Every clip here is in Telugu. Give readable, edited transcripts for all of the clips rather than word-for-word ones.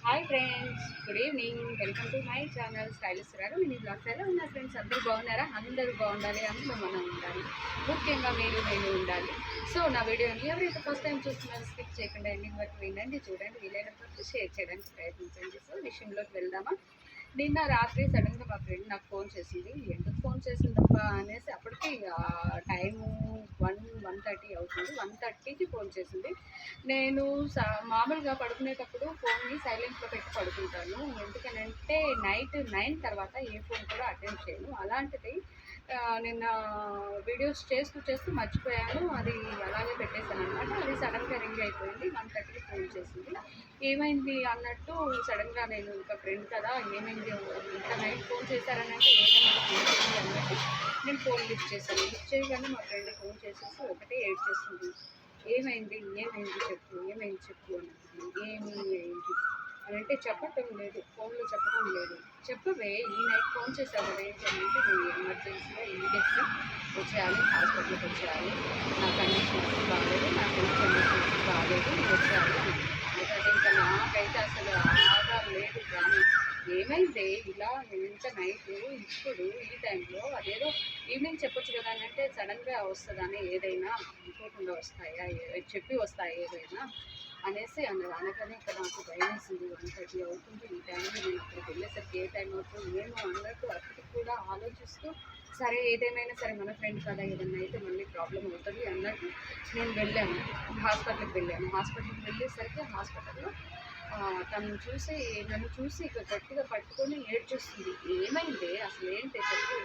Hi friends, good evening. Welcome to my channel stylish గారు. నేను బ్లాగ్స్ ఎలా ఉన్నారు ఫ్రెండ్స్? అందరూ బాగున్నారా? అందరూ బాగుండాలి, అందులో మనం ఉండాలి, ముఖ్యంగా నేను ఉండాలి. సో నా వీడియోని ఎవరైతే ఫస్ట్ టైం చూస్తున్నారో స్కిప్ చేయకుండా ఎండింగ్ వరకు వినండి, చూడండి, వీలైనంత వరకు షేర్ చేయడానికి ప్రయత్నించండి. సో విషయంలోకి వెళ్దామా. నిన్న రాత్రి సడన్గా మా ఫ్రెండ్ నాకు ఫోన్ చేసింది. ఎందుకు ఫోన్ చేసిందబ్బా అనేసి అప్పటికి టైము 1:30 అవుతుంది. 1:30కి ఫోన్ చేసింది. నేను మామూలుగా పడుకునేటప్పుడు ఫోన్ని సైలెంట్లో పెట్టి పడుకుంటాను. ఎందుకనంటే నైట్ 9 తర్వాత ఏ ఫోన్ కూడా అటెండ్ చేయను. అలాంటిది నిన్న వీడియోస్ చేస్తూ మర్చిపోయాను. అది అలాగే పెట్టేశాను అనమాట. అది సడన్గా రింగ్ అయిపోయింది. 1:30కి ఫోన్ చేసింది. ఏమైంది అన్నట్టు సడన్గా నేను ఇంకా ఫ్రెండ్ కదా, ఏమైంది ఇంత నైట్ ఫోన్ చేశారని అంటే ఏమైంది ఫోన్ చేయండి అన్నట్టు నేను ఫోన్ లిఫ్ట్ చేశాను. లిఫ్ట్ చేయగానే మా ఫ్రెండ్ ఫోన్ చేసేసి ఒకటే ఏడ్ చేస్తుంది. ఏమైంది చెప్పు, ఏమైంది చెప్పు అన్నది. ఏమి ఏంటి అని అంటే చెప్పటం లేదు, ఫోన్లో చెప్పడం లేదు. చెప్పవే, ఈ నైట్ ఫోన్ చేసావు కదా ఏంటి అంటే, నువ్వు ఎమర్జెన్సీగా ఇమీడియట్గా వచ్చేయాలి, హాస్పిటల్కి వచ్చేయాలి, నా కండిషన్స్ బాగాలేదు, నా హెల్త్ కండిషన్స్ బాగాలేదు, నువ్వు వచ్చేయాలి. అది ఇంకా నాకైతే అసలు ఆధారం లేదు కానీ ఏమైంది ఇలా ఇంత నైట్ ఇప్పుడు ఈ టైంలో అదేదో ఈవినింగ్ చెప్పొచ్చు కదా అని అంటే సడన్గా వస్తుందని ఏదైనా అనుకోకుండా వస్తాయా, చెప్పి వస్తాయా ఏదైనా అనేసి అన్నది. అనగానే ఇక్కడ నాకు భయం వేసింది. 1:30 అవుతుంది. ఈ టైంలో నేను అక్కడికి వెళ్ళేసరికి ఏ టైం అవుతుంది ఏమో అన్నట్టు అక్కడికి కూడా ఆలోచిస్తూ సరే ఏదేమైనా సరే మన ఫ్రెండ్ కదా, ఏదన్నా అయితే మళ్ళీ ప్రాబ్లం అవుతుంది అన్నట్టు నేను వెళ్ళాను. హాస్పిటల్కి వెళ్ళేసరికి హాస్పిటల్లో నన్ను చూసి ఇక గట్టిగా పట్టుకొని ఏడ్చేస్తుంది. ఏమైంది అసలు, ఏంటి చెప్పు,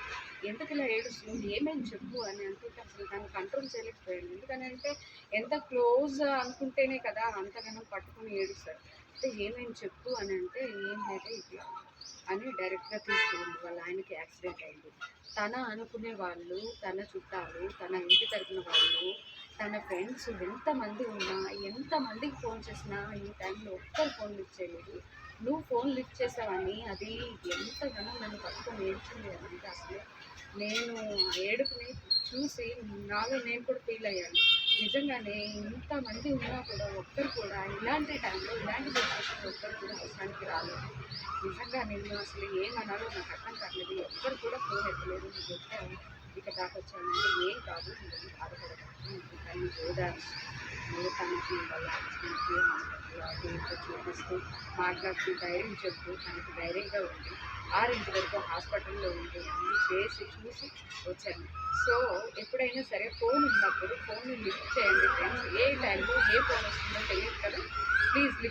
ఎందుకు ఇలా ఏడుస్తుంది, ఏమైంది చెప్పు అని అనుకుంటే అసలు దాన్ని కంట్రోల్ చేయలేకపోయాను. ఎందుకనంటే ఎంత క్లోజ్ అనుకుంటేనే కదా అంతగానో పట్టుకొని ఏడుస్తారు. అంటే ఏమైంది చెప్పు అని అంటే ఏం లేదు ఇట్లా అని డైరెక్ట్గా తీసుకుంది. వాళ్ళ ఆయనకి యాక్సిడెంట్ అయింది. తన అనుకునే వాళ్ళు, తన చుట్టాలు, తన ఇంటి తరపున వాళ్ళు, తన ఫ్రెండ్స్ ఎంతమంది ఉన్నా, ఎంతమందికి ఫోన్ చేసినా ఈ టైంలో ఒక్కరు ఫోన్ లిఫ్ట్ చేయలేదు. నువ్వు ఫోన్ లిఫ్ట్ చేసావని అది ఎంతగానో నన్ను పట్టుకొని ఏడ్చింది అంటే అసలు నేను ఏడుపుని చూసి నాలో నేను కూడా ఫీల్ అయ్యాను. నిజంగానే ఇంతమంది ఉన్నా కూడా ఒక్కరు కూడా ఇలాంటి టైంలో, ఇలాంటి సిచ్యువేషన్లో ఒక్కరు కూడా అవసరానికి రాలేదు. నిజంగా నేను అసలు ఏమనాలో నాకు అర్థం కాలేదు. ఎవ్వరు కూడా ఫోన్ ఎత్తలేదు. నువ్వు వచ్చావు, ఇక దాకా వచ్చానంటే ఏం కాదు, నువ్వు బాధపడతాను, తను ఓదార్చి నువ్వు తనకి వాళ్ళ హస్బెండ్కి దేవుడితో చూపిస్తూ మాట్లాడుతూ ధైర్యం చెప్తూ తనకి ధైర్యంగా ఉంది. 6 వరకు హాస్పిటల్లో ఉండి అన్నీ చేసి చూసి వచ్చాను. సో ఎప్పుడైనా సరే ఫోన్ ఉన్నప్పుడు ఫోన్ లిఫ్ట్ చేయండి ఫ్రెండ్స్. ఏ టైంలో ఏ ఫోన్ వస్తుందో తెలియదు కదా, ప్లీజ్